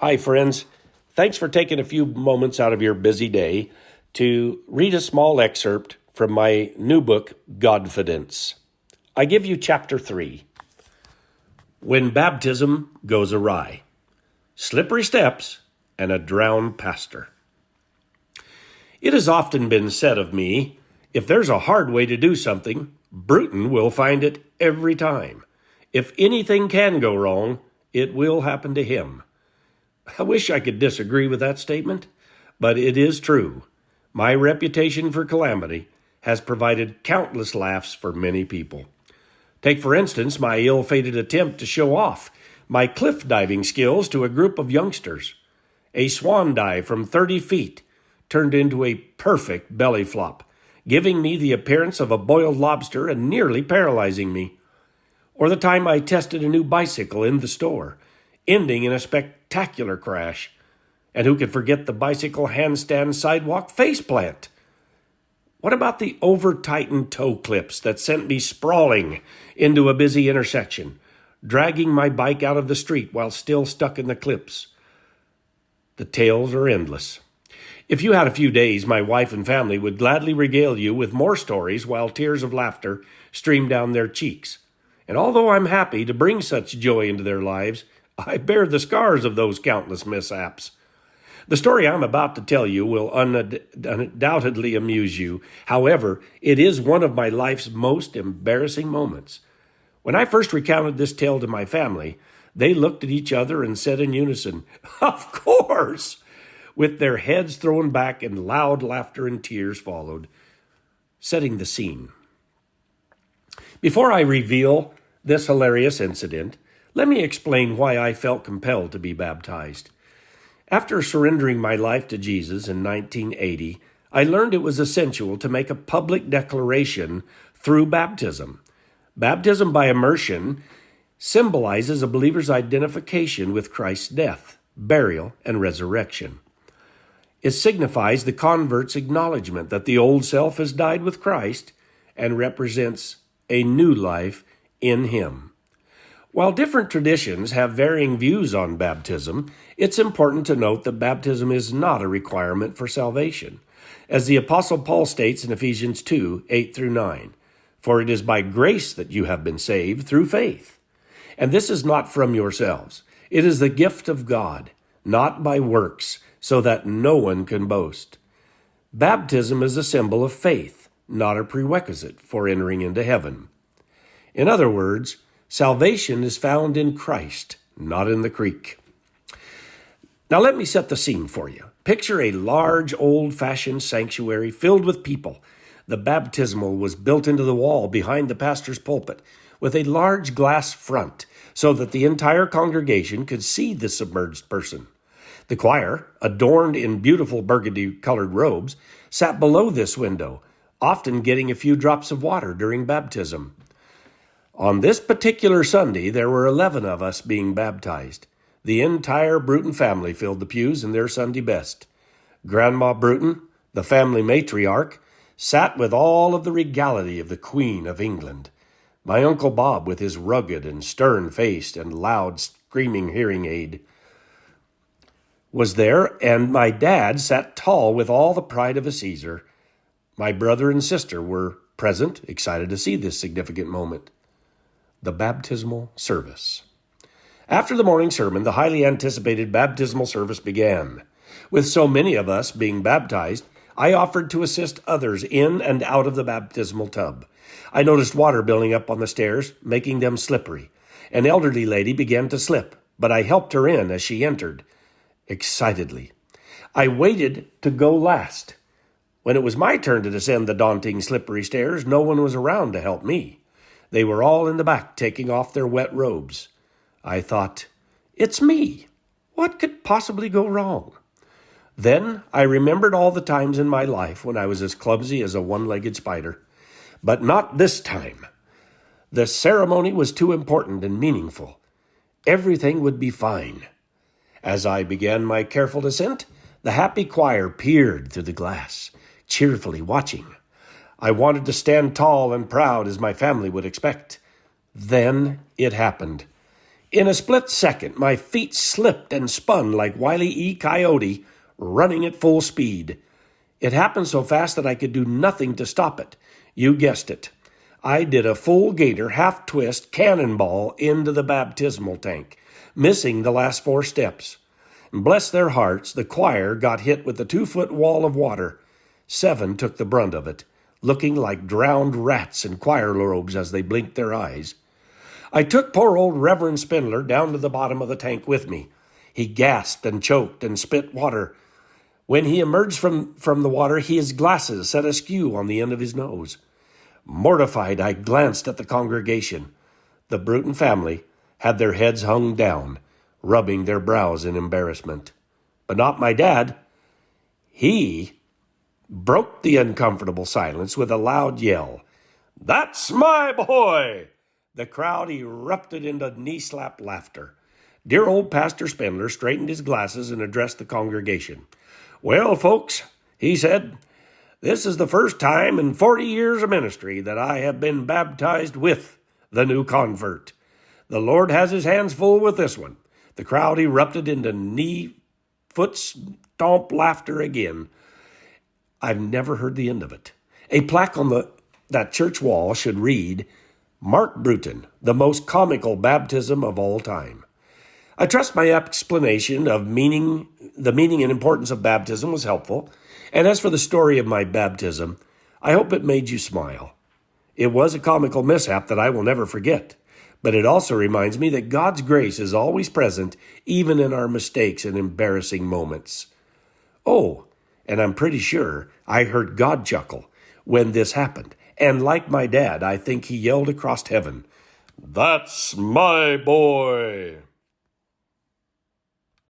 Hi, friends. Thanks for taking a few moments out of your busy day to read a small excerpt from my new book, Godfidence. I give you chapter 3. When baptism goes awry. Slippery steps and a drowned pastor. It has often been said of me, if there's a hard way to do something, Bruton will find it every time. If anything can go wrong, it will happen to him. I wish I could disagree with that statement, but it is true. My reputation for calamity has provided countless laughs for many people. Take, for instance, my ill-fated attempt to show off my cliff diving skills to a group of youngsters. A swan dive from 30 feet turned into a perfect belly flop, giving me the appearance of a boiled lobster and nearly paralyzing me. Or the time I tested a new bicycle in the store, ending in a spectacular crash. And who could forget the bicycle handstand sidewalk faceplant? What about the over-tightened toe clips that sent me sprawling into a busy intersection, dragging my bike out of the street while still stuck in the clips? The tales are endless. If you had a few days, my wife and family would gladly regale you with more stories while tears of laughter stream down their cheeks. And although I'm happy to bring such joy into their lives, I bear the scars of those countless mishaps. The story I'm about to tell you will undoubtedly amuse you. However, it is one of my life's most embarrassing moments. When I first recounted this tale to my family, they looked at each other and said in unison, "Of course!" with their heads thrown back and loud laughter and tears followed, setting the scene. Before I reveal this hilarious incident, let me explain why I felt compelled to be baptized. After surrendering my life to Jesus in 1980, I learned it was essential to make a public declaration through baptism. Baptism by immersion symbolizes a believer's identification with Christ's death, burial, and resurrection. It signifies the convert's acknowledgement that the old self has died with Christ and represents a new life in Him. While different traditions have varying views on baptism, it's important to note that baptism is not a requirement for salvation. As the Apostle Paul states in Ephesians 2, 8 through 9, "For it is by grace that you have been saved through faith. And this is not from yourselves. It is the gift of God, not by works, so that no one can boast." Baptism is a symbol of faith, not a prerequisite for entering into heaven. In other words, salvation is found in Christ, not in the creek. Now let me set the scene for you. Picture a large, old-fashioned sanctuary filled with people. The baptismal was built into the wall behind the pastor's pulpit with a large glass front so that the entire congregation could see the submerged person. The choir, adorned in beautiful burgundy-colored robes, sat below this window, often getting a few drops of water during baptism. On this particular Sunday, there were 11 of us being baptized. The entire Bruton family filled the pews in their Sunday best. Grandma Bruton, the family matriarch, sat with all of the regality of the Queen of England. My Uncle Bob, with his rugged and stern face and loud screaming hearing aid, was there, and my dad sat tall with all the pride of a Caesar. My brother and sister were present, excited to see this significant moment. The baptismal service. After the morning sermon, the highly anticipated baptismal service began. With so many of us being baptized, I offered to assist others in and out of the baptismal tub. I noticed water building up on the stairs, making them slippery. An elderly lady began to slip, but I helped her in as she entered, excitedly. I waited to go last. When it was my turn to descend the daunting, slippery stairs, no one was around to help me. They were all in the back taking off their wet robes. I thought, it's me. What could possibly go wrong? Then I remembered all the times in my life when I was as clumsy as a one-legged spider. But not this time. The ceremony was too important and meaningful. Everything would be fine. As I began my careful descent, the happy choir peered through the glass, cheerfully watching. I wanted to stand tall and proud as my family would expect. Then it happened. In a split second, my feet slipped and spun like Wile E. Coyote running at full speed. It happened so fast that I could do nothing to stop it. You guessed it. I did a full gator, half-twist, cannonball into the baptismal tank, missing the last 4 steps. And bless their hearts, the choir got hit with a 2-foot wall of water. 7 took the brunt of it, looking like drowned rats in choir robes as they blinked their eyes. I took poor old Reverend Spindler down to the bottom of the tank with me. He gasped and choked and spit water. When he emerged from the water, his glasses set askew on the end of his nose. Mortified, I glanced at the congregation. The Bruton family had their heads hung down, rubbing their brows in embarrassment. But not my dad. He broke the uncomfortable silence with a loud yell. "That's my boy!" The crowd erupted into knee-slap laughter. Dear old Pastor Spindler straightened his glasses and addressed the congregation. "Well, folks," he said, "this is the first time in 40 years of ministry that I have been baptized with the new convert. The Lord has his hands full with this one." The crowd erupted into knee-foot stomp laughter again. I've never heard the end of it. A plaque on that church wall should read, "Mark Bruton, the most comical baptism of all time." I trust my explanation of the meaning and importance of baptism was helpful. And as for the story of my baptism, I hope it made you smile. It was a comical mishap that I will never forget. But it also reminds me that God's grace is always present, even in our mistakes and embarrassing moments. Oh, and I'm pretty sure I heard God chuckle when this happened. And like my dad, I think he yelled across heaven, "That's my boy!"